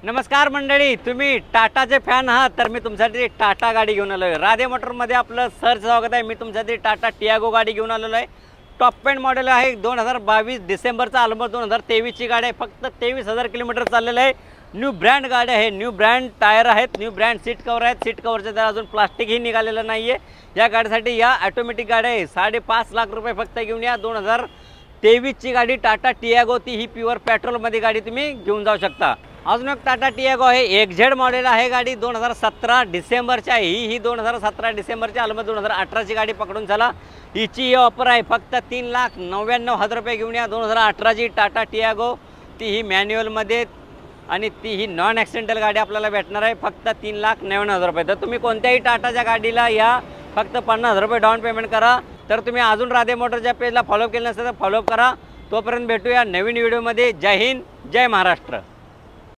नमस्कार मंडळी, तुम्ही टाटाचे फॅन आहात तर मी तुमच्यासाठी टाटा गाडी घेऊन आलो आहे। राधे मोटरमध्ये आपलं सर स्वागत आहे। मी तुमच्यासाठी टाटा टियागो गाडी घेऊन आलेलो आहे। टॉप एंड मॉडेल आहे 2022 डिसेंबरचा ऑलमोस्ट 2023 ची गाडी आहे। फक्त 23,000 किलोमीटर चाललेलं आहे। न्यू ब्रँड गाडी आहे, न्यू ब्रँड टायर आहेत, न्यू ब्रँड सीट कवर आहेत। सीट कवरचे तर अजून प्लास्टिकही निघालेलं नाहीये। या गाडीसाठी या ऑटोमॅटिक गाडी आहे 5.5 लाख रुपये फक्त घेऊन या। 2023 ची गाडी टाटा टियागो, ती ही प्युअर पेट्रोलमध्ये गाडी तुम्ही घेऊन जाऊ शकता। अजून एक टाटा टियागो आहे, एक्झेड मॉडेल आहे गाडी 2017 डिसेंबरची आहे। ही 2017 डिसेंबरची ऑलमोस्ट 2018 ची गाडी पकडून चला। हिची ऑफर आहे फक्त 3,99,000 रुपये घेऊन या। 2018 ची टाटा टियागो, ती ही मॅन्युअलमध्ये आणि ती ही नॉन ॲक्सिडेंटल गाडी आपल्याला भेटणार आहे फक्त 3,99,000 रुपये। तर तुम्ही कोणत्याही टाटाच्या गाडीला या, फक्त 50,000 रुपये डाऊन पेमेंट करा। तर तुम्ही अजून राधे मोटरच्या पेजला फॉलो केलं नसेल तर फॉलो करा। तोपर्यंत भेटूया नवीन व्हिडिओमध्ये। जय हिंद, जय महाराष्ट्र।